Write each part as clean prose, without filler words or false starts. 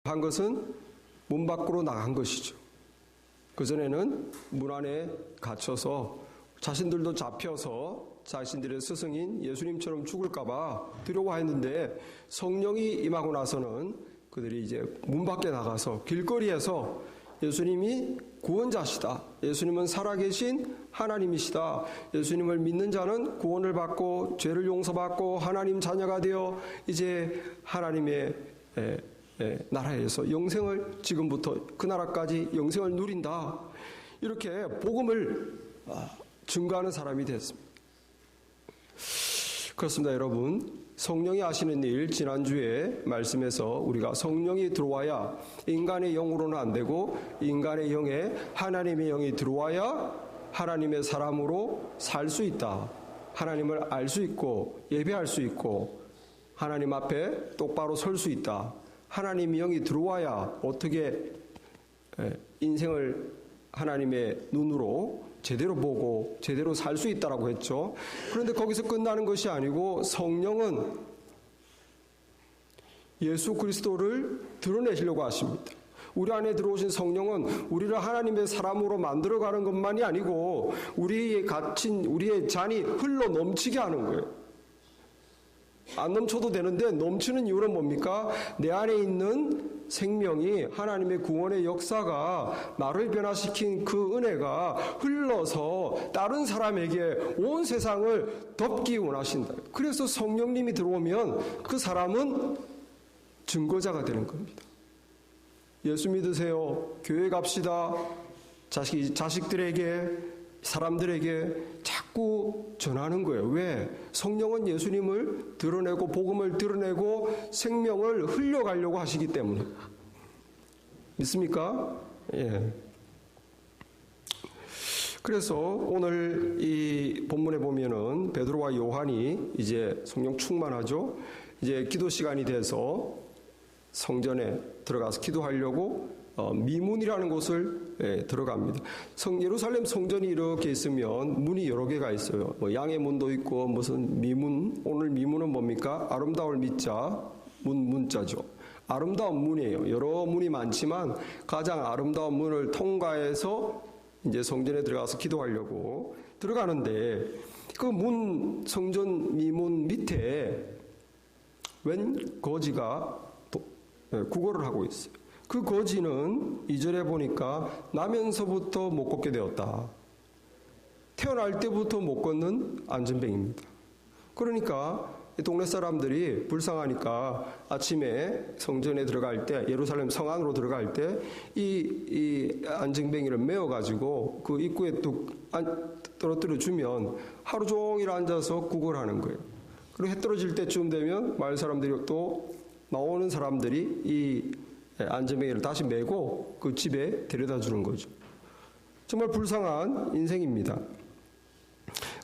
한 것은 문 밖으로 나간 것이죠. 그전에는 문 안에 갇혀서 자신들도 잡혀서 자신들의 스승인 예수님처럼 죽을까봐 두려워했는데 성령이 임하고 나서는 그들이 이제 문 밖에 나가서 길거리에서 예수님이 구원자시다. 예수님은 살아계신 하나님이시다. 예수님을 믿는 자는 구원을 받고 죄를 용서받고 하나님 자녀가 되어 이제 하나님의 나라에서 영생을 지금부터 그 나라까지 영생을 누린다. 이렇게 복음을 증거하는 사람이 됐습니다. 그렇습니다, 여러분. 성령이 하시는 일, 지난주에 말씀에서 우리가 성령이 들어와야 인간의 영으로는 안 되고 인간의 영에 하나님의 영이 들어와야 하나님의 사람으로 살 수 있다. 하나님을 알 수 있고 예배할 수 있고 하나님 앞에 똑바로 설 수 있다. 하나님의 영이 들어와야 어떻게 인생을 하나님의 눈으로 제대로 보고 제대로 살 수 있다라고 했죠. 그런데 거기서 끝나는 것이 아니고 성령은 예수 그리스도를 드러내시려고 하십니다. 우리 안에 들어오신 성령은 우리를 하나님의 사람으로 만들어가는 것만이 아니고 우리의 잔이 흘러 넘치게 하는 거예요. 안 넘쳐도 되는데 넘치는 이유는 뭡니까? 내 안에 있는 생명이 하나님의 구원의 역사가 나를 변화시킨 그 은혜가 흘러서 다른 사람에게 온 세상을 덮기 원하신다. 그래서 성령님이 들어오면 그 사람은 증거자가 되는 겁니다. 예수 믿으세요. 교회 갑시다. 자식들에게 사람들에게 자꾸 전하는 거예요. 왜? 성령은 예수님을 드러내고 복음을 드러내고 생명을 흘려가려고 하시기 때문에. 믿습니까? 예. 그래서 오늘 이 본문에 보면은 베드로와 요한이 이제 성령 충만하죠. 이제 기도 시간이 돼서 성전에 들어가서 기도하려고 미문이라는 곳을 들어갑니다. 예루살렘 성전이 이렇게 있으면 문이 여러 개가 있어요. 양의 문도 있고 무슨 미문. 오늘 미문은 뭡니까? 아름다울 미자 문자죠. 아름다운 문이에요. 여러 문이 많지만 가장 아름다운 문을 통과해서 이제 성전에 들어가서 기도하려고 들어가는데 그 문 성전 미문 밑에 웬 거지가 구걸을 하고 있어요. 그 거지는 2절에 보니까 나면서부터 못 걷게 되었다. 태어날 때부터 못 걷는 안전뱅이입니다. 그러니까 동네 사람들이 불쌍하니까 아침에 성전에 들어갈 때 예루살렘 성 안으로 들어갈 때 이 안전뱅이를 메어가지고 그 입구에 뚝 떨어뜨려 주면 하루 종일 앉아서 구걸하는 거예요. 그리고 해 떨어질 때쯤 되면 마을 사람들이 또 나오는 사람들이 이 안전뱅이를 다시 메고 그 집에 데려다 주는 거죠. 정말 불쌍한 인생입니다.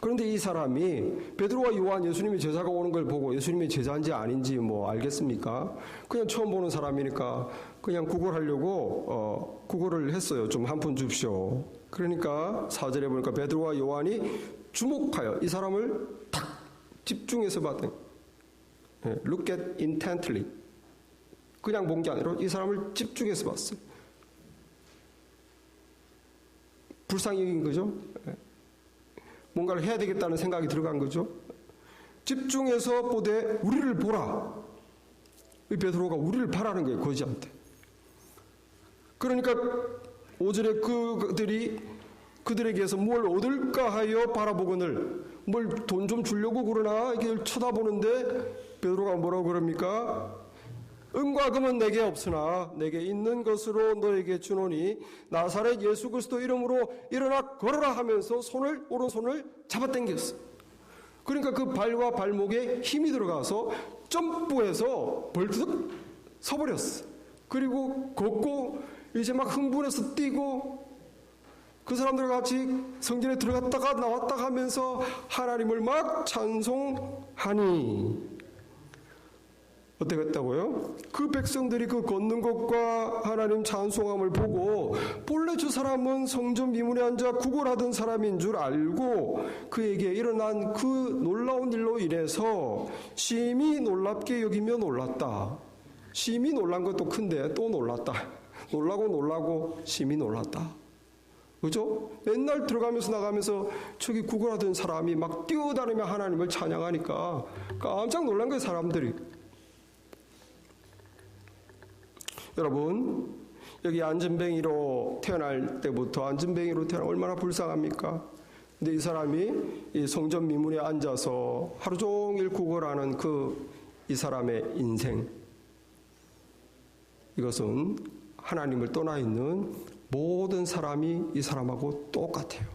그런데 이 사람이 베드로와 요한 예수님의 제자가 오는 걸 보고 예수님의 제자인지 아닌지 뭐 알겠습니까? 그냥 처음 보는 사람이니까 그냥 구걸하려고 구걸을 했어요. 좀 한 푼 줍시오. 그러니까 4절에 보니까 베드로와 요한이 주목하여 이 사람을 딱 집중해서 봤더니 look at intently. 그냥 본 게 아니라 이 사람을 집중해서 봤어요. 불쌍히 여긴 거죠. 뭔가를 해야 되겠다는 생각이 들어간 거죠. 집중해서 보되 우리를 보라. 이 베드로가 우리를 바라는 거예요. 거지한테. 그러니까 5절에 그들에게서 뭘 얻을까 하여 바라보거늘 뭘 돈 좀 주려고 그러나 이렇게 쳐다보는데 베드로가 뭐라고 그럽니까? 은과 금은 내게 없으나 내게 있는 것으로 너에게 주노니 나사렛 예수 그리스도 이름으로 일어나 걸어라 하면서 오른손을 잡아당겼어. 그러니까 그 발과 발목에 힘이 들어가서 점프해서 벌떡 서버렸어. 그리고 걷고 이제 막 흥분해서 뛰고 그 사람들과 같이 성전에 들어갔다가 나왔다 하면서 하나님을 막 찬송하니 어떻겠다고요? 그 백성들이 그 걷는 것과 하나님 찬송함을 보고 본래 저 사람은 성전 미문에 앉아 구걸하던 사람인 줄 알고 그에게 일어난 그 놀라운 일로 인해서 심히 놀랍게 여기며 놀랐다. 심히 놀란 것도 큰데 또 놀랐다. 놀라고 심히 놀랐다. 그죠? 맨날 들어가면서 나가면서 저기 구걸하던 사람이 막 뛰어다니며 하나님을 찬양하니까 깜짝 놀란 거예요, 사람들이. 여러분, 여기 안전뱅이로 태어날 때부터 안전뱅이로 태어나 얼마나 불쌍합니까? 근데 이 사람이 이 성전 미문에 앉아서 하루 종일 구걸하는 이 사람의 인생, 이것은 하나님을 떠나 있는 모든 사람이 이 사람하고 똑같아요.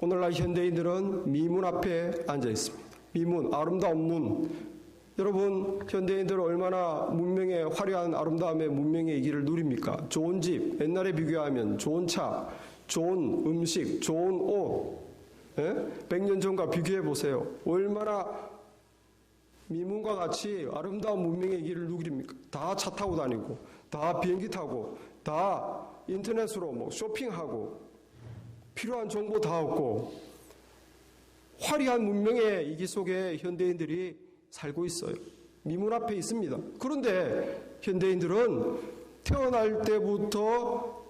오늘날 현대인들은 미문 앞에 앉아 있습니다. 미문, 아름다운 문. 여러분, 현대인들은 얼마나 문명의 화려한 아름다움의 문명의 길을 누립니까? 좋은 집, 옛날에 비교하면 좋은 차, 좋은 음식, 좋은 옷. 100년 전과 비교해 보세요. 얼마나 미문과 같이 아름다운 문명의 길을 누립니까? 다 차 타고 다니고, 다 비행기 타고, 다 인터넷으로 쇼핑하고, 필요한 정보 다 얻고, 화려한 문명의 이기 속에 현대인들이 살고 있어요. 미문 앞에 있습니다. 그런데 현대인들은 태어날 때부터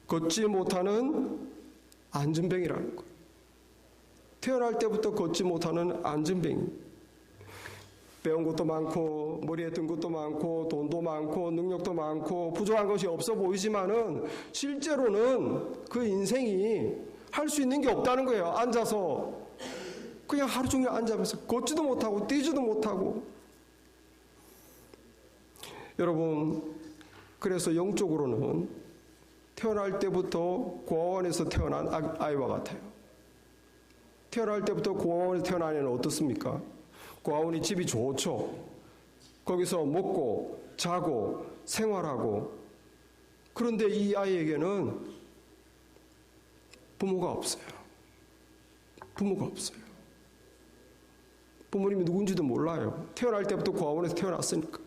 걷지 못하는 안전뱅이라는 거예요. 태어날 때부터 걷지 못하는 안전뱅이. 배운 것도 많고 머리에 든 것도 많고 돈도 많고 능력도 많고 부족한 것이 없어 보이지만은 실제로는 그 인생이 할 수 있는 게 없다는 거예요. 앉아서 그냥 하루 종일 앉아서 걷지도 못하고 뛰지도 못하고. 여러분, 그래서 영적으로는 태어날 때부터 고아원에서 태어난 아이와 같아요. 태어날 때부터 고아원에서 태어난 아이는 어떻습니까? 고아원이 집이 좋죠. 거기서 먹고 자고 생활하고. 그런데 이 아이에게는 부모가 없어요. 부모가 없어요. 부모님이 누군지도 몰라요. 태어날 때부터 고아원에서 태어났으니까.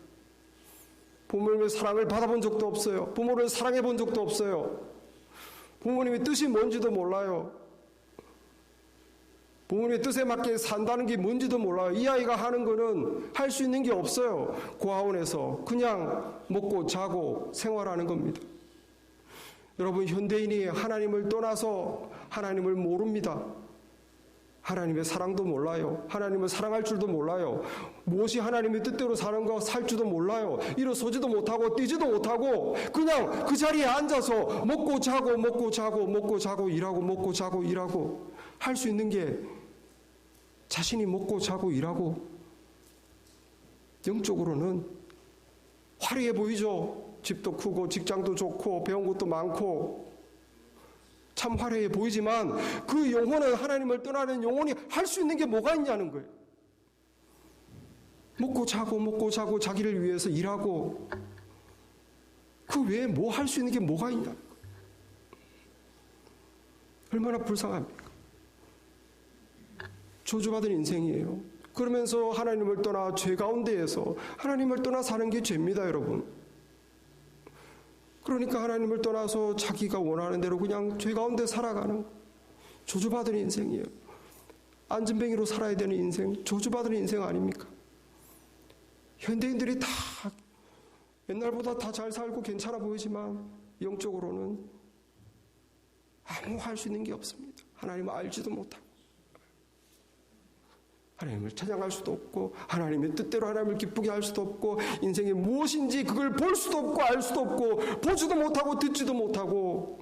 부모님의 사랑을 받아본 적도 없어요. 부모를 사랑해 본 적도 없어요. 부모님의 뜻이 뭔지도 몰라요. 부모님의 뜻에 맞게 산다는 게 뭔지도 몰라요. 이 아이가 하는 거는 할 수 있는 게 없어요. 고아원에서 그냥 먹고 자고 생활하는 겁니다. 여러분, 현대인이 하나님을 떠나서 하나님을 모릅니다. 하나님의 사랑도 몰라요. 하나님을 사랑할 줄도 몰라요. 무엇이 하나님의 뜻대로 사는 거 살 줄도 몰라요. 일어서지도 못하고 뛰지도 못하고 그냥 그 자리에 앉아서 먹고 자고 먹고 자고 먹고 자고 일하고 먹고 자고 일하고. 할 수 있는 게 자신이 먹고 자고 일하고. 영적으로는 화려해 보이죠. 집도 크고 직장도 좋고 배운 것도 많고 참 화려해 보이지만 그 영혼은 하나님을 떠나는 영혼이 할 수 있는 게 뭐가 있냐는 거예요. 먹고 자고 자기를 위해서 일하고 그 외에 뭐 할 수 있는 게 뭐가 있냐는 거예요. 얼마나 불쌍합니까? 저주받은 인생이에요. 그러면서 하나님을 떠나 죄 가운데에서 하나님을 떠나 사는 게 죄입니다, 여러분. 그러니까 하나님을 떠나서 자기가 원하는 대로 그냥 죄 가운데 살아가는 저주받은 인생이에요. 안전뱅이로 살아야 되는 인생, 저주받은 인생 아닙니까? 현대인들이 다 옛날보다 다 잘 살고 괜찮아 보이지만 영적으로는 아무 할 수 있는 게 없습니다. 하나님을 알지도 못하고 하나님을 찬양할 수도 없고 하나님의 뜻대로 하나님을 기쁘게 할 수도 없고 인생이 무엇인지 그걸 볼 수도 없고 알 수도 없고 보지도 못하고 듣지도 못하고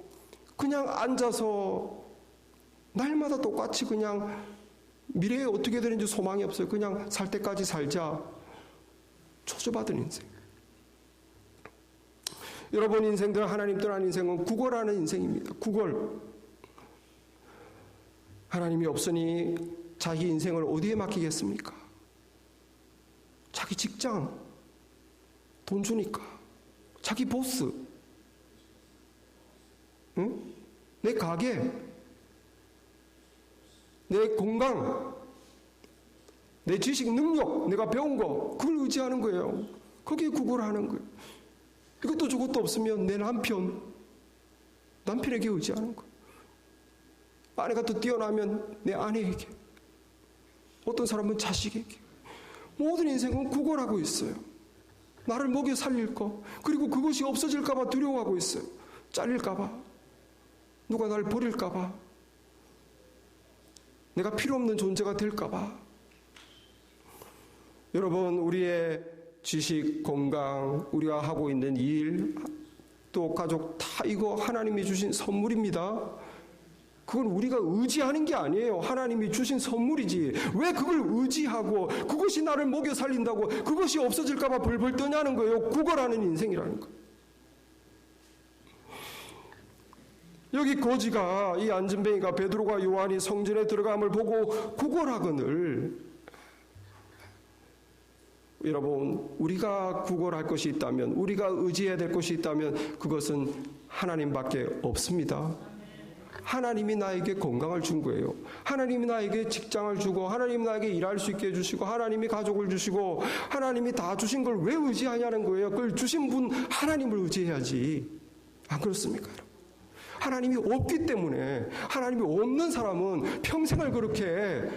그냥 앉아서 날마다 똑같이 그냥 미래에 어떻게 되는지 소망이 없어요. 그냥 살 때까지 살자. 저주받은 인생. 여러분 인생들 하나님 떠난 인생은 구걸하는 인생입니다. 구걸. 하나님이 없으니 자기 인생을 어디에 맡기겠습니까? 자기 직장, 돈 주니까. 자기 보스, 응? 내 가게, 내 건강, 내 지식, 능력, 내가 배운 거, 그걸 의지하는 거예요. 거기에 구걸하는 거예요. 이것도 저것도 없으면 내 남편에게 의지하는 거예요. 아내가 또 뛰어나면 내 아내에게, 어떤 사람은 자식에게. 모든 인생은 구걸하고 있어요. 나를 먹여 살릴 거, 그리고 그것이 없어질까 봐 두려워하고 있어요. 잘릴까 봐, 누가 날 버릴까 봐, 내가 필요 없는 존재가 될까 봐. 여러분, 우리의 지식, 건강, 우리가 하고 있는 일, 또 가족 다 이거 하나님이 주신 선물입니다. 그건 우리가 의지하는 게 아니에요. 하나님이 주신 선물이지. 왜 그걸 의지하고 그것이 나를 먹여 살린다고 그것이 없어질까 봐 벌벌 떠냐는 거예요. 구걸하는 인생이라는 거예요. 여기 거지가, 이 안진뱅이가 베드로가 요한이 성전에 들어감을 보고 구걸하거늘, 여러분, 우리가 구걸할 것이 있다면, 우리가 의지해야 될 것이 있다면 그것은 하나님밖에 없습니다. 하나님이 나에게 건강을 준 거예요. 하나님이 나에게 직장을 주고, 하나님이 나에게 일할 수 있게 해주시고, 하나님이 가족을 주시고, 하나님이 다 주신 걸 왜 의지하냐는 거예요. 그걸 주신 분 하나님을 의지해야지. 안 그렇습니까, 여러분? 하나님이 없기 때문에, 하나님이 없는 사람은 평생을 그렇게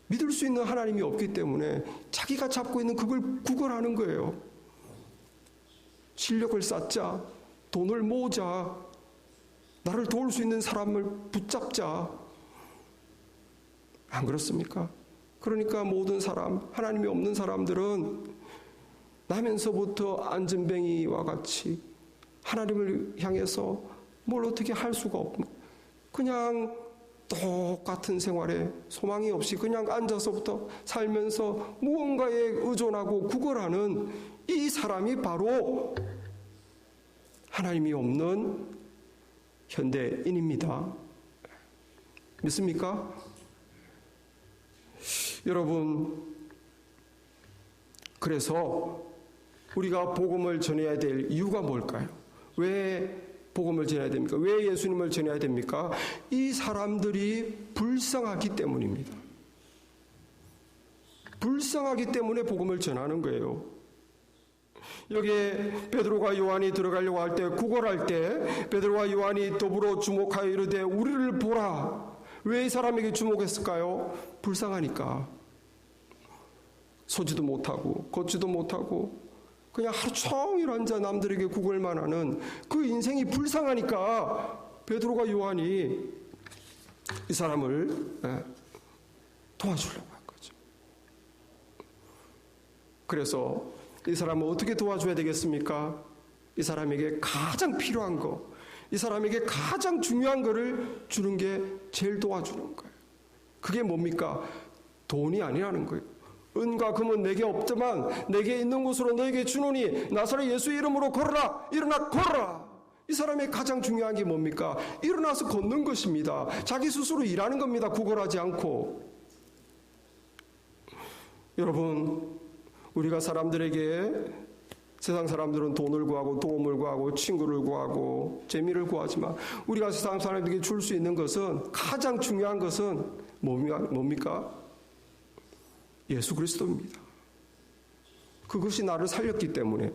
믿을 수 있는 하나님이 없기 때문에 자기가 잡고 있는 그걸 구걸하는 거예요. 실력을 쌓자, 돈을 모으자, 나를 도울 수 있는 사람을 붙잡자. 안 그렇습니까? 그러니까 모든 사람, 하나님이 없는 사람들은 나면서부터 안진뱅이와 같이 하나님을 향해서 뭘 어떻게 할 수가 없고, 그냥 똑같은 생활에 소망이 없이 그냥 앉아서부터 살면서 무언가에 의존하고 구걸하는 이 사람이 바로 하나님이 없는 현대인입니다. 믿습니까? 여러분, 그래서 우리가 복음을 전해야 될 이유가 뭘까요? 왜 복음을 전해야 됩니까? 왜 예수님을 전해야 됩니까? 이 사람들이 불쌍하기 때문입니다. 불쌍하기 때문에 복음을 전하는 거예요. 여기에 베드로가 요한이 들어가려고 할 때, 구걸할 때 베드로와 요한이 더불어 주목하여 이르되 우리를 보라. 왜 이 사람에게 주목했을까요? 불쌍하니까. 서지도 못하고 걷지도 못하고 그냥 하루 종일 앉아 남들에게 구걸만 하는 그 인생이 불쌍하니까 베드로가 요한이 이 사람을 도와주려고 한 거죠. 그래서 이 사람을 어떻게 도와줘야 되겠습니까? 이 사람에게 가장 필요한 거, 이 사람에게 가장 중요한 거를 주는 게 제일 도와주는 거예요. 그게 뭡니까? 돈이 아니라는 거예요. 은과 금은 내게 없지만 내게 있는 곳으로 너에게 주노니 나사렛 예수 이름으로 걸어라. 일어나 걸어라. 이 사람의 가장 중요한 게 뭡니까? 일어나서 걷는 것입니다. 자기 스스로 일하는 겁니다. 구걸하지 않고. 여러분, 우리가 사람들에게, 세상 사람들은 돈을 구하고 도움을 구하고 친구를 구하고 재미를 구하지만 우리가 세상 사람들에게 줄 수 있는 것은, 가장 중요한 것은 뭡니까? 예수 그리스도입니다. 그것이 나를 살렸기 때문에,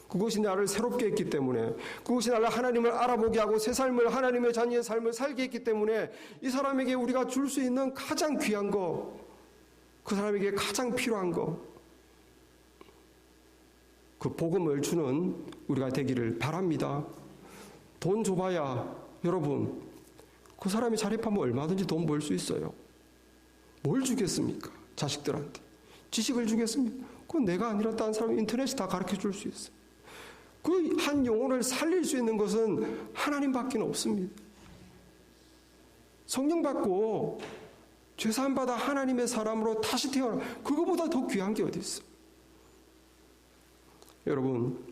그것이 나를 새롭게 했기 때문에, 그것이 나를 하나님을 알아보게 하고 새 삶을, 하나님의 자녀의 삶을 살게 했기 때문에 이 사람에게 우리가 줄 수 있는 가장 귀한 거, 그 사람에게 가장 필요한 거, 그 복음을 주는 우리가 되기를 바랍니다. 돈 줘봐야, 여러분, 그 사람이 자립하면 얼마든지 돈 벌 수 있어요. 뭘 주겠습니까? 자식들한테 지식을 주겠습니까? 그건 내가 아니라 다른 사람, 인터넷이 다 가르쳐 줄 수 있어요. 그 한 영혼을 살릴 수 있는 것은 하나님밖에 없습니다. 성령 받고 죄사함 받아 하나님의 사람으로 다시 태어나, 그거보다 더 귀한 게 어디 있어? 여러분,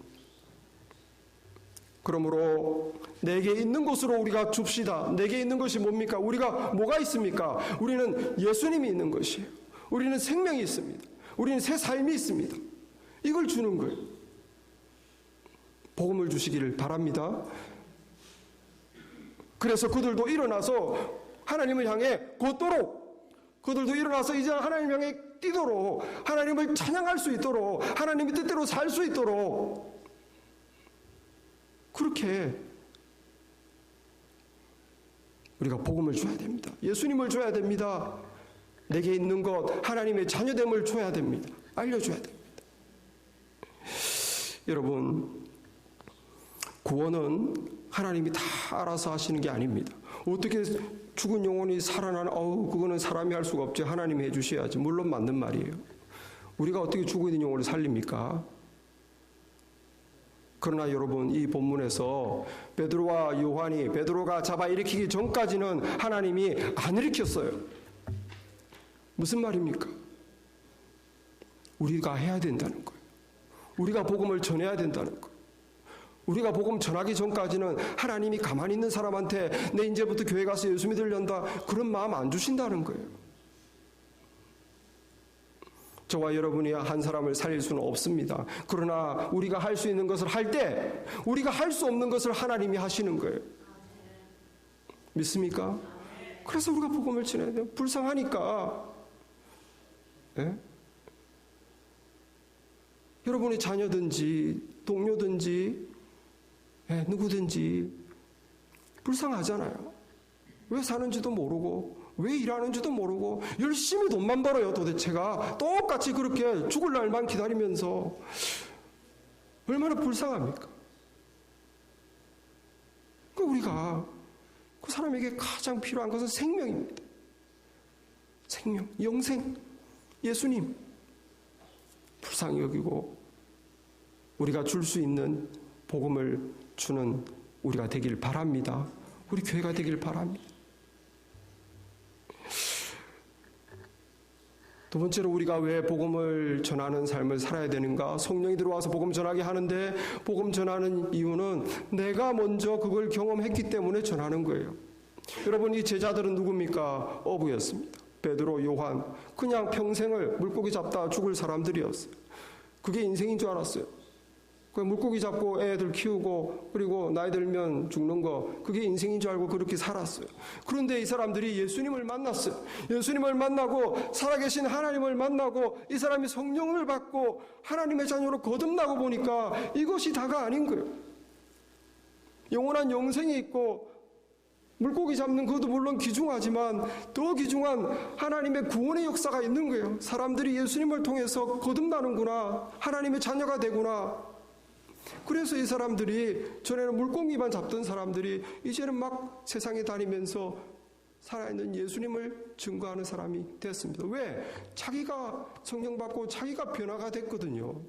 그러므로 내게 있는 것으로 우리가 줍시다. 내게 있는 것이 뭡니까? 우리가 뭐가 있습니까? 우리는 예수님이 있는 것이에요. 우리는 생명이 있습니다. 우리는 새 삶이 있습니다. 이걸 주는 거예요. 복음을 주시기를 바랍니다. 그래서 그들도 일어나서 하나님을 향해 걷도록, 그들도 일어나서 이제 하나님을 향해 뛰도록, 하나님을 찬양할 수 있도록, 하나님의 뜻대로 살 수 있도록, 그렇게 우리가 복음을 줘야 됩니다. 예수님을 줘야 됩니다. 내게 있는 것, 하나님의 자녀됨을 줘야 됩니다. 알려줘야 됩니다. 여러분, 구원은 하나님이 다 알아서 하시는 게 아닙니다. 어떻게 죽은 영혼이 살아나는, 그거는 사람이 할 수가 없지. 하나님이 해주셔야지. 물론 맞는 말이에요. 우리가 어떻게 죽어 있는 영혼을 살립니까? 그러나 여러분, 이 본문에서 베드로와 요한이 베드로가 잡아 일으키기 전까지는 하나님이 안 일으켰어요. 무슨 말입니까? 우리가 해야 된다는 거예요. 우리가 복음을 전해야 된다는 거예요. 우리가 복음 전하기 전까지는 하나님이 가만히 있는 사람한테 내 이제부터 교회 가서 예수 믿으려다 그런 마음 안 주신다는 거예요. 저와 여러분이 한 사람을 살릴 수는 없습니다. 그러나 우리가 할 수 있는 것을 할 때 우리가 할 수 없는 것을 하나님이 하시는 거예요. 믿습니까? 그래서 우리가 복음을 전해야 돼요. 불쌍하니까. 예? 여러분의 자녀든지 동료든지 누구든지 불쌍하잖아요. 왜 사는지도 모르고 왜 일하는지도 모르고 열심히 돈만 벌어요. 도대체가 똑같이 그렇게 죽을 날만 기다리면서 얼마나 불쌍합니까? 우리가 그 사람에게 가장 필요한 것은 생명입니다. 생명, 영생, 예수님 불쌍히 여기고 우리가 줄 수 있는 복음을 주는 우리가 되길 바랍니다. 우리 교회가 되길 바랍니다. 두 번째로 우리가 왜 복음을 전하는 삶을 살아야 되는가? 성령이 들어와서 복음 전하게 하는데 복음 전하는 이유는 내가 먼저 그걸 경험했기 때문에 전하는 거예요. 여러분, 이 제자들은 누굽니까? 어부였습니다. 베드로, 요한, 그냥 평생을 물고기 잡다 죽을 사람들이었어요. 그게 인생인 줄 알았어요. 물고기 잡고 애들 키우고 그리고 나이 들면 죽는 거, 그게 인생인 줄 알고 그렇게 살았어요. 그런데 이 사람들이 예수님을 만났어요. 예수님을 만나고 살아계신 하나님을 만나고 이 사람이 성령을 받고 하나님의 자녀로 거듭나고 보니까 이것이 다가 아닌 거예요. 영원한 영생이 있고 물고기 잡는 것도 물론 귀중하지만 더 귀중한 하나님의 구원의 역사가 있는 거예요. 사람들이 예수님을 통해서 거듭나는구나, 하나님의 자녀가 되구나. 그래서 이 사람들이 전에는 물고기만 잡던 사람들이 이제는 막 세상에 다니면서 살아있는 예수님을 증거하는 사람이 됐습니다. 왜? 자기가 성령 받고 자기가 변화가 됐거든요.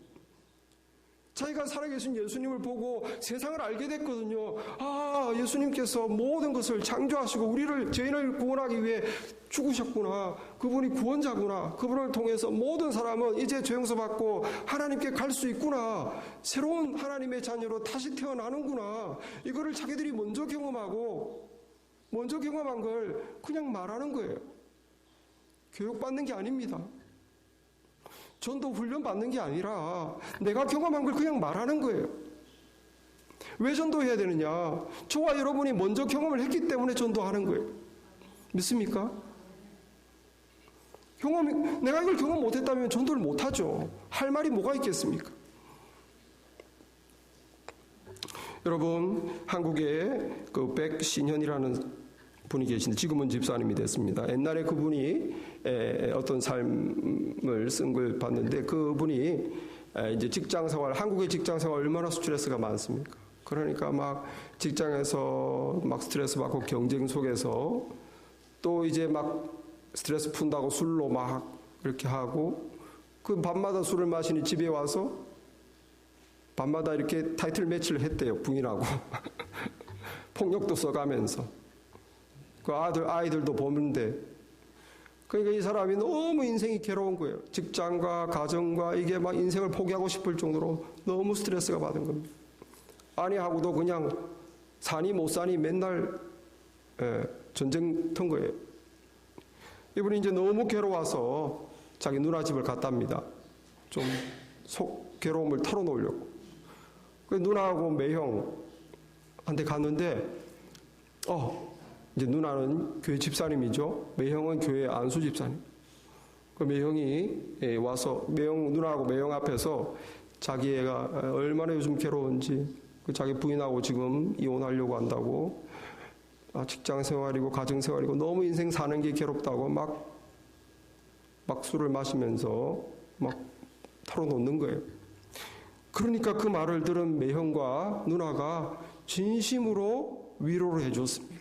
자기가 살아계신 예수님을 보고 세상을 알게 됐거든요. 예수님께서 모든 것을 창조하시고 우리를, 죄인을 구원하기 위해 죽으셨구나. 그분이 구원자구나. 그분을 통해서 모든 사람은 이제 죄 용서받고 하나님께 갈 수 있구나. 새로운 하나님의 자녀로 다시 태어나는구나. 이거를 자기들이 먼저 경험하고 먼저 경험한 걸 그냥 말하는 거예요. 교육받는 게 아닙니다. 전도 훈련 받는 게 아니라 내가 경험한 걸 그냥 말하는 거예요. 왜 전도해야 되느냐? 저와 여러분이 먼저 경험을 했기 때문에 전도하는 거예요. 믿습니까? 내가 이걸 경험 못했다면 전도를 못하죠. 할 말이 뭐가 있겠습니까? 여러분, 한국에 그 백신현이라는 분이 계신데 지금은 집사님이 됐습니다. 옛날에 그분이 어떤 삶을 쓴 걸 봤는데 그분이 이제 직장생활, 한국의 직장생활 얼마나 스트레스가 많습니까? 그러니까 막 직장에서 막 스트레스 받고 경쟁 속에서 또 이제 막 스트레스 푼다고 술로 막 이렇게 하고 그 밤마다 술을 마시니 집에 와서 밤마다 이렇게 타이틀 매치를 했대요. 부인하고. 폭력도 써가면서. 그 아이들도 보는데, 그러니까 이 사람이 너무 인생이 괴로운 거예요. 직장과 가정과 이게 막 인생을 포기하고 싶을 정도로 너무 스트레스가 받은 겁니다. 아내하고도 그냥 사니 못 사니 맨날 전쟁터인 거예요. 이분이 이제 너무 괴로워서 자기 누나 집을 갔답니다. 좀 속 괴로움을 털어놓으려고. 그 누나하고 매형한테 갔는데, 이제 누나는 교회 집사님이죠. 매형은 교회 안수 집사님. 그 매형이 와서 누나하고 매형 앞에서 자기 애가 얼마나 요즘 괴로운지, 자기 부인하고 지금 이혼하려고 한다고, 직장 생활이고 가정 생활이고 너무 인생 사는 게 괴롭다고 막 술을 마시면서 막 털어놓는 거예요. 그러니까 그 말을 들은 매형과 누나가 진심으로 위로를 해줬습니다.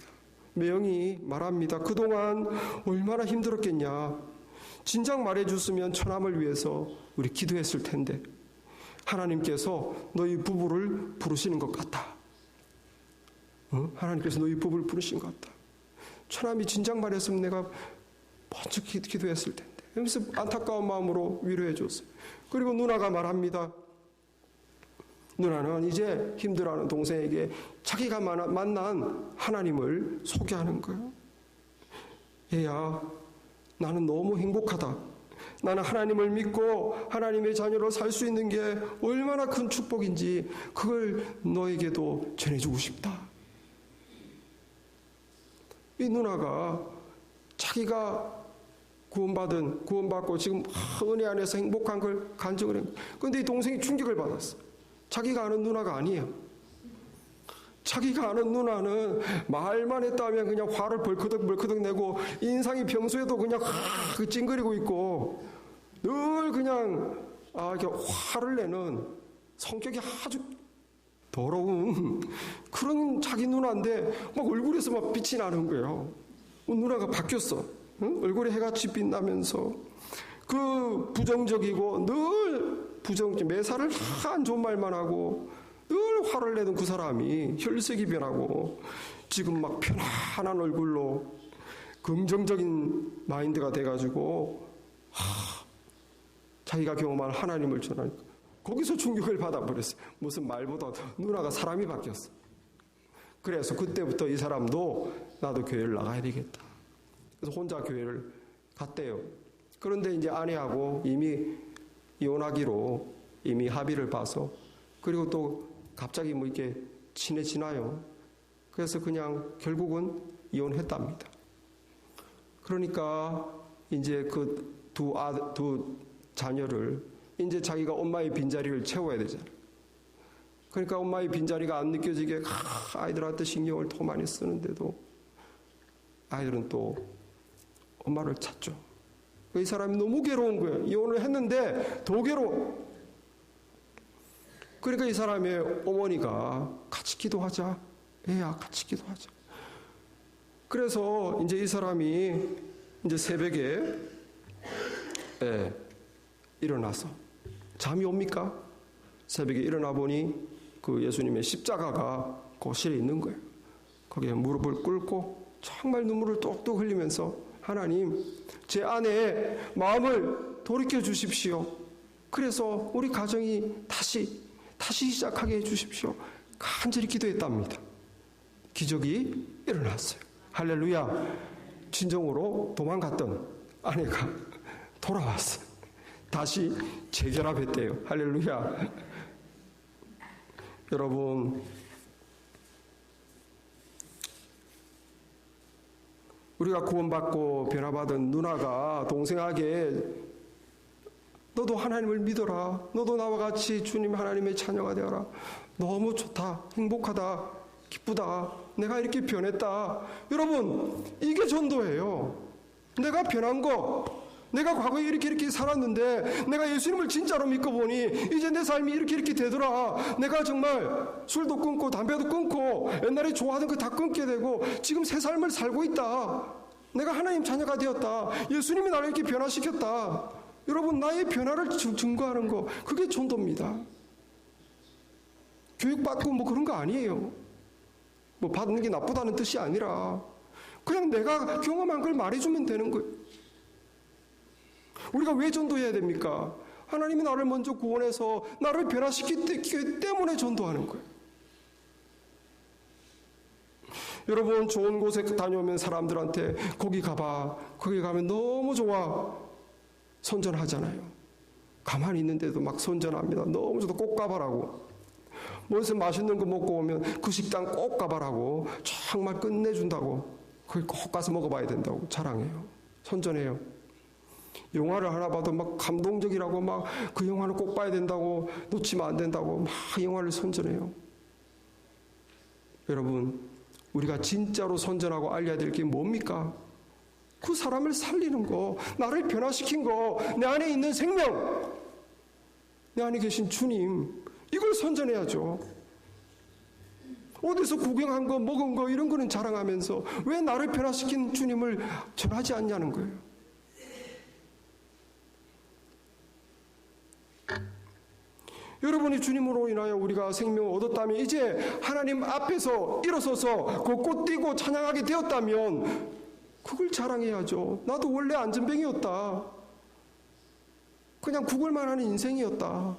매형이 말합니다. 그동안 얼마나 힘들었겠냐. 진작 말해줬으면 처남을 위해서 우리 기도했을 텐데 하나님께서 너희 부부를 부르시는 것 같다. 하나님께서 너희 부부를 부르신 것 같다. 처남이 진작 말했으면 내가 먼저 기도했을 텐데. 그래서 안타까운 마음으로 위로해줬어요. 그리고 누나가 말합니다. 누나는 이제 힘들어하는 동생에게 자기가 만난 하나님을 소개하는 거예요. 얘야, 나는 너무 행복하다. 나는 하나님을 믿고 하나님의 자녀로 살 수 있는 게 얼마나 큰 축복인지 그걸 너에게도 전해주고 싶다. 이 누나가 자기가 구원받고 지금 은혜 안에서 행복한 걸 간증을 했고, 그런데 이 동생이 충격을 받았어. 자기가 아는 누나가 아니에요. 자기가 아는 누나는 말만 했다면 그냥 화를 벌크덕 내고 인상이 평소에도 그냥 찡그리고 있고 늘 그냥 이렇게 화를 내는 성격이 아주 더러운 그런 자기 누나인데 막 얼굴에서 막 빛이 나는 거예요. 누나가 바뀌었어. 얼굴에 해같이 빛나면서 그 부정적이고 늘 매사를 안 좋은 말만 하고 늘 화를 내던 그 사람이 혈색이 변하고 지금 막 편안한 얼굴로 긍정적인 마인드가 돼가지고 자기가 경험한 하나님을 전하니까 거기서 충격을 받아버렸어요. 무슨 말보다 누나가 사람이 바뀌었어. 그래서 그때부터 이 사람도 나도 교회를 나가야 되겠다. 그래서 혼자 교회를 갔대요. 그런데 이제 아내하고 이미 이혼하기로 이미 합의를 봐서 그리고 또 갑자기 뭐 이렇게 친해지나요? 그래서 그냥 결국은 이혼했답니다. 그러니까 이제 그 두 자녀를 이제 자기가 엄마의 빈자리를 채워야 되잖아요. 그러니까 엄마의 빈자리가 안 느껴지게 아이들한테 신경을 더 많이 쓰는데도 아이들은 또 엄마를 찾죠. 이 사람이 너무 괴로운 거예요. 이혼을 했는데 더 괴로워. 그러니까 이 사람의 어머니가 같이 기도하자. 애야, 같이 기도하자. 그래서 이제 이 사람이 이제 새벽에 일어나서 잠이 옵니까? 새벽에 일어나 보니 그 예수님의 십자가가 거실에 있는 거예요. 거기에 무릎을 꿇고 정말 눈물을 똑똑 흘리면서 하나님, 제 아내의 마음을 돌이켜 주십시오. 그래서 우리 가정이 다시 시작하게 해 주십시오. 간절히 기도했답니다. 기적이 일어났어요. 할렐루야. 진정으로 도망갔던 아내가 돌아왔어요. 다시 재결합했대요. 할렐루야. 여러분, 우리가 구원받고 변화받은 누나가 동생에게 너도 하나님을 믿어라. 너도 나와 같이 주님 하나님의 자녀가 되어라. 너무 좋다. 행복하다. 기쁘다. 내가 이렇게 변했다. 여러분, 이게 전도예요. 내가 변한 거, 내가 과거에 이렇게 살았는데 내가 예수님을 진짜로 믿고 보니 이제 내 삶이 이렇게 되더라. 내가 정말 술도 끊고 담배도 끊고 옛날에 좋아하던 거 다 끊게 되고 지금 새 삶을 살고 있다. 내가 하나님 자녀가 되었다. 예수님이 나를 이렇게 변화시켰다. 여러분, 나의 변화를 증거하는 거, 그게 전도입니다. 교육받고 뭐 그런 거 아니에요. 뭐 받는 게 나쁘다는 뜻이 아니라 그냥 내가 경험한 걸 말해주면 되는 거예요. 우리가 왜 전도해야 됩니까? 하나님이 나를 먼저 구원해서 나를 변화시키기 때문에 전도하는 거예요. 여러분, 좋은 곳에 다녀오면 사람들한테 거기 가봐. 거기 가면 너무 좋아. 선전하잖아요. 가만히 있는데도 막 선전합니다. 너무 좋다. 꼭 가봐라고. 무엇을 맛있는 거 먹고 오면 그 식당 꼭 가봐라고. 정말 끝내준다고. 거기 꼭 가서 먹어봐야 된다고 자랑해요. 선전해요. 영화를 하나 봐도 막 감동적이라고 막 그 영화는 꼭 봐야 된다고, 놓치면 안 된다고 막 영화를 선전해요. 여러분, 우리가 진짜로 선전하고 알려야 될 게 뭡니까? 그 사람을 살리는 거, 나를 변화시킨 거, 내 안에 있는 생명, 내 안에 계신 주님, 이걸 선전해야죠. 어디서 구경한 거, 먹은 거 이런 거는 자랑하면서 왜 나를 변화시킨 주님을 전하지 않냐는 거예요. 여러분이 주님으로 인하여 우리가 생명을 얻었다면, 이제 하나님 앞에서 일어서서 그 꽃 띄고 찬양하게 되었다면 그걸 자랑해야죠. 나도 원래 안전뱅이였다. 그냥 구걸만 하는 인생이었다.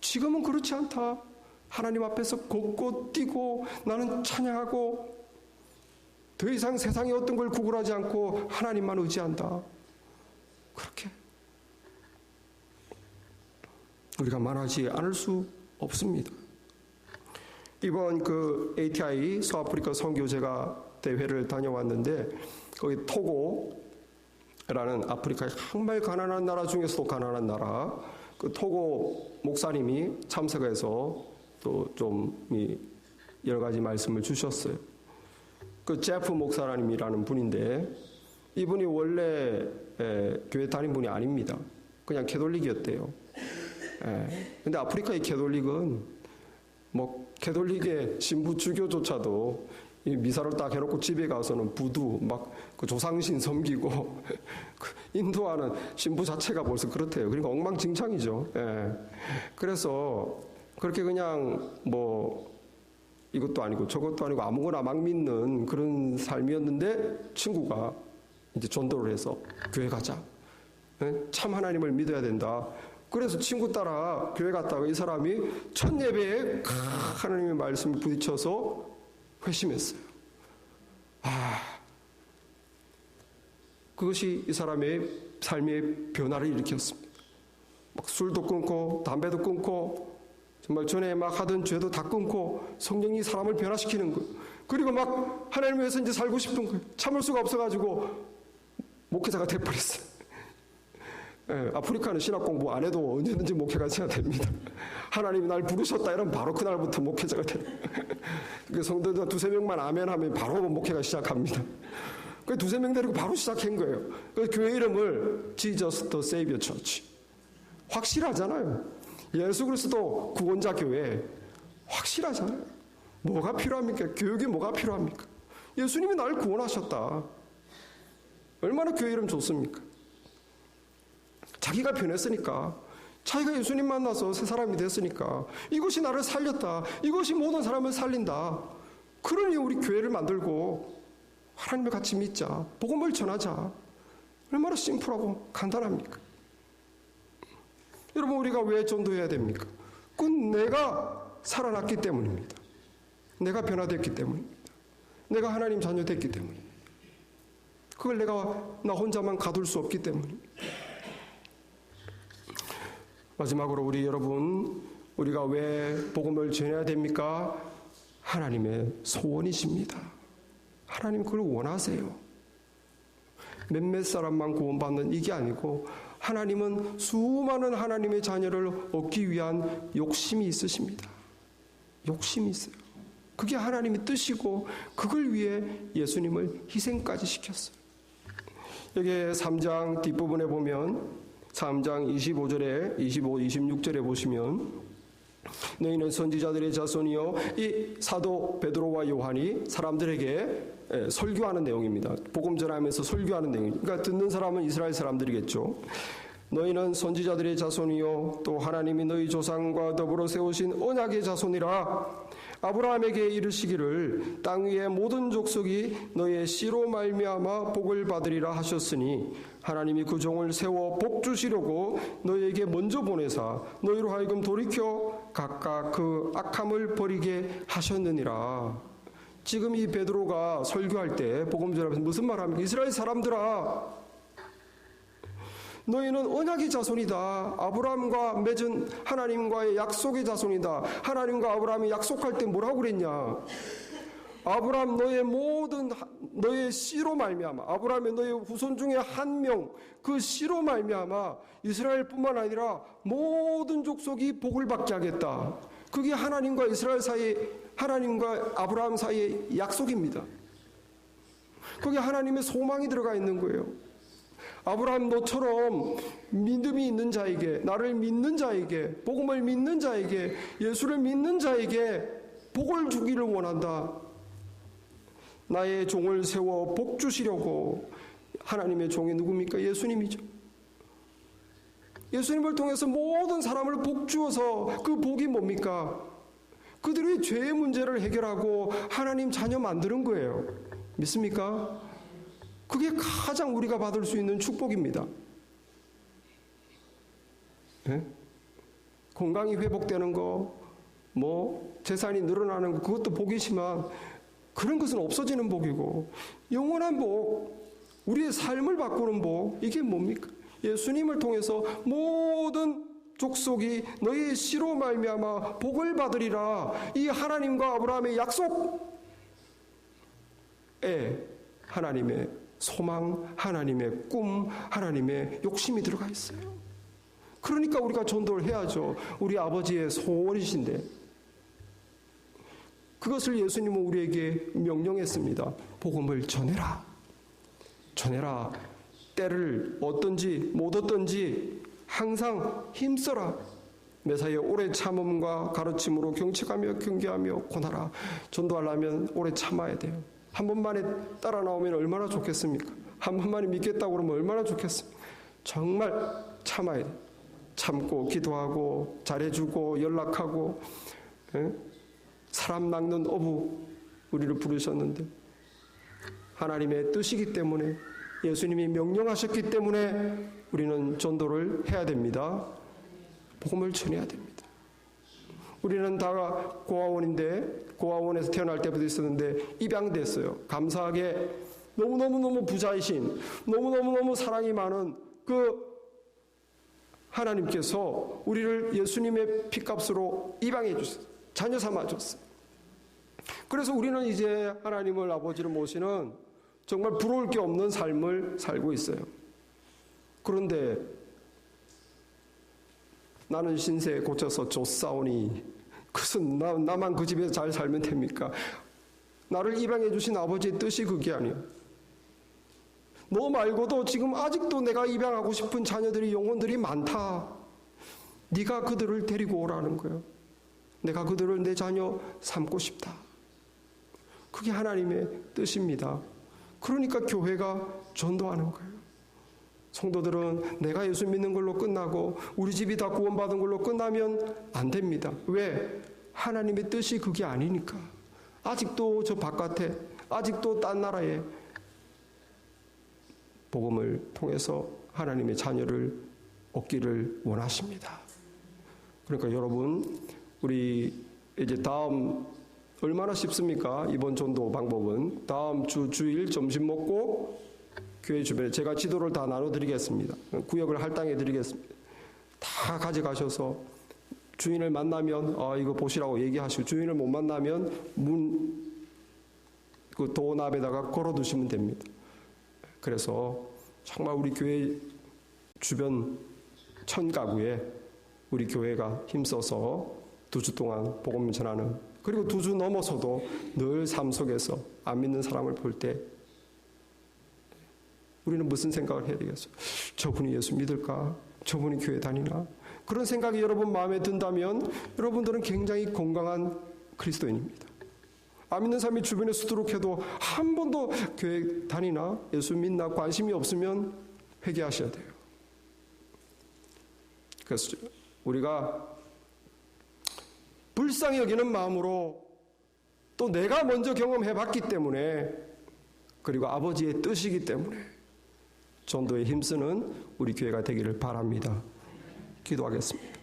지금은 그렇지 않다. 하나님 앞에서 곳곳 뛰고 나는 찬양하고 더 이상 세상의 어떤 걸 구걸하지 않고 하나님만 의지한다. 그렇게 우리가 말하지 않을 수 없습니다. 이번 그 ATI 서아프리카 선교제가 대회를 다녀왔는데, 거기 토고라는 아프리카의 정말 가난한 나라 중에서도 가난한 나라, 그 토고 목사님이 참석해서 또 좀 여러 가지 말씀을 주셨어요. 그 제프 목사님이라는 분인데, 이분이 원래 교회 다닌 분이 아닙니다. 그냥 캐톨릭이었대요. 근데 아프리카의 캐톨릭은 뭐 캐톨릭의 신부 주교조차도 이 미사를 딱 해놓고 집에 가서는 부두 막 그 조상신 섬기고 인도하는 신부 자체가 벌써 그렇대요. 그러니까 엉망진창이죠. 그래서 그렇게 그냥 뭐 이것도 아니고 저것도 아니고 아무거나 막 믿는 그런 삶이었는데, 친구가 이제 전도를 해서 교회 가자. 참 하나님을 믿어야 된다. 그래서 친구 따라 교회 갔다가 이 사람이 첫 예배에 하나님의 말씀을 부딪혀서 회심했어요. 그것이 이 사람의 삶의 변화를 일으켰습니다. 막 술도 끊고 담배도 끊고 정말 전에 막 하던 죄도 다 끊고 성령이 사람을 변화시키는 거예요. 그리고 막 하나님을 위해서 이제 살고 싶은 거예요. 참을 수가 없어가지고 목회자가 돼버렸어요. 아프리카는 신학 공부 안 해도 언제든지 목회가 돼야 됩니다. 하나님이 날 부르셨다 이러면 바로 그날부터 목회자가 돼요. 성도들 두세 명만 아멘 하면 바로 목회가 시작합니다. 그 두세 명 데리고 바로 시작한 거예요. 그래서 교회 이름을 Jesus the Savior Church. 확실하잖아요. 예수 그리스도 구원자 교회. 확실하잖아요. 뭐가 필요합니까? 교육이 뭐가 필요합니까? 예수님이 나를 구원하셨다. 얼마나 교회 이름 좋습니까? 자기가 변했으니까, 자기가 예수님 만나서 새 사람이 됐으니까, 이것이 나를 살렸다. 이것이 모든 사람을 살린다. 그러니 우리 교회를 만들고 하나님을 같이 믿자. 복음을 전하자. 얼마나 심플하고 간단합니까? 여러분, 우리가 왜 전도해야 됩니까? 그건 내가 살아났기 때문입니다. 내가 변화됐기 때문입니다. 내가 하나님 자녀 됐기 때문입니다. 그걸 나 혼자만 가둘 수 없기 때문입니다. 마지막으로 우리 여러분, 우리가 왜 복음을 전해야 됩니까? 하나님의 소원이십니다. 하나님 그걸 원하세요. 몇몇 사람만 구원받는 이게 아니고, 하나님은 수많은 하나님의 자녀를 얻기 위한 욕심이 있으십니다. 욕심이 있어요. 그게 하나님의 뜻이고, 그걸 위해 예수님을 희생까지 시켰어요. 여기 3장 뒷부분에 보면 3장 25절에 25, 26절에 보시면, 너희는 선지자들의 자손이요, 이 사도 베드로와 요한이 사람들에게 설교하는 내용입니다. 복음 전하면서 설교하는 내용입니다. 그러니까 듣는 사람은 이스라엘 사람들이겠죠. 너희는 선지자들의 자손이요, 또 하나님이 너희 조상과 더불어 세우신 언약의 자손이라. 아브라함에게 이르시기를 땅 위의 모든 족속이 너희의 씨로 말미암아 복을 받으리라 하셨으니, 하나님이 그 종을 세워 복 주시려고 너희에게 먼저 보내사 너희로 하여금 돌이켜 각각 그 악함을 버리게 하셨느니라. 지금 이 베드로가 설교할 때 복음 전하면서 무슨 말합니까? 이스라엘 사람들아, 너희는 언약의 자손이다. 아브라함과 맺은 하나님과의 약속의 자손이다. 하나님과 아브라함이 약속할 때 뭐라고 그랬냐? 아브라함 너의 씨로 말미암아, 아브라함의 너의 후손 중에 한 명, 그 씨로 말미암아 이스라엘뿐만 아니라 모든 족속이 복을 받게 하겠다. 그게 하나님과 이스라엘 사이, 하나님과 아브라함 사이의 약속입니다. 거기에 하나님의 소망이 들어가 있는 거예요. 아브라함 너처럼 믿음이 있는 자에게, 나를 믿는 자에게, 복음을 믿는 자에게, 예수를 믿는 자에게 복을 주기를 원한다. 나의 종을 세워 복 주시려고. 하나님의 종이 누굽니까? 예수님이죠. 예수님을 통해서 모든 사람을 복 주어서 그 복이 뭡니까? 그들의 죄의 문제를 해결하고 하나님 자녀 만드는 거예요. 믿습니까? 그게 가장 우리가 받을 수 있는 축복입니다. 네? 건강이 회복되는 거, 재산이 늘어나는 거, 그것도 복이지만 그런 것은 없어지는 복이고, 영원한 복, 우리의 삶을 바꾸는 복, 이게 뭡니까? 예수님을 통해서 모든 족속이 너희의 씨로 말미암아 복을 받으리라. 이 하나님과 아브라함의 약속에 하나님의 소망, 하나님의 꿈, 하나님의 욕심이 들어가 있어요. 그러니까 우리가 전도를 해야죠. 우리 아버지의 소원이신데 그것을 예수님은 우리에게 명령했습니다. 복음을 전해라. 전해라. 때를 얻든지 못 얻든지 항상 힘써라. 매사에 오래 참음과 가르침으로 경책하며 경계하며 권하라. 전도하려면 오래 참아야 돼요. 한 번만에 따라 나오면 얼마나 좋겠습니까? 한 번만에 믿겠다고 그러면 얼마나 좋겠습니까? 정말 참아야 돼요. 참고 기도하고 잘해주고 연락하고, 사람 낚는 어부 우리를 부르셨는데 하나님의 뜻이기 때문에, 예수님이 명령하셨기 때문에 우리는 전도를 해야 됩니다. 복음을 전해야 됩니다. 우리는 다 고아원인데, 고아원에서 태어날 때부터 있었는데 입양됐어요. 감사하게 너무너무 부자이신, 너무너무 사랑이 많은 그 하나님께서 우리를 예수님의 피값으로 입양해 주셨어요. 자녀 삼아 줬어요. 그래서 우리는 이제 하나님을 아버지로 모시는 정말 부러울 게 없는 삶을 살고 있어요. 그런데 나는 신세 고쳐서 쫓사오니, 그것은 나만 그 집에서 잘 살면 됩니까? 나를 입양해 주신 아버지의 뜻이 그게 아니에요. 너 말고도 지금 아직도 내가 입양하고 싶은 자녀들이, 영혼들이 많다. 네가 그들을 데리고 오라는 거예요. 내가 그들을 내 자녀 삼고 싶다. 그게 하나님의 뜻입니다. 그러니까 교회가 전도하는 거예요. 성도들은 내가 예수 믿는 걸로 끝나고 우리 집이 다 구원받은 걸로 끝나면 안 됩니다. 왜? 하나님의 뜻이 그게 아니니까. 아직도 저 바깥에, 아직도 딴 나라에 복음을 통해서 하나님의 자녀를 얻기를 원하십니다. 그러니까 여러분, 우리 이제 다음, 얼마나 쉽습니까? 이번 전도 방법은 다음 주일 점심 먹고 교회 주변에 제가 지도를 다 나눠드리겠습니다. 구역을 할당해드리겠습니다. 다 가져가셔서 주인을 만나면 이거 보시라고 얘기하시고, 주인을 못 만나면 그 도납에다가 걸어두시면 됩니다. 그래서 정말 우리 교회 주변 1000가구에 우리 교회가 힘써서 2주 동안 복음 전하는, 그리고 2주 넘어서도 늘 삶 속에서 안 믿는 사람을 볼 때 우리는 무슨 생각을 해야 되겠어요? 저분이 예수 믿을까? 저분이 교회 다니나? 그런 생각이 여러분 마음에 든다면 여러분들은 굉장히 건강한 그리스도인입니다. 안 믿는 사람이 주변에 수두룩해도 한 번도 교회 다니나? 예수 믿나? 관심이 없으면 회개하셔야 돼요. 그래서 우리가 불쌍히 여기는 마음으로, 또 내가 먼저 경험해봤기 때문에, 그리고 아버지의 뜻이기 때문에 전도에 힘쓰는 우리 교회가 되기를 바랍니다. 기도하겠습니다.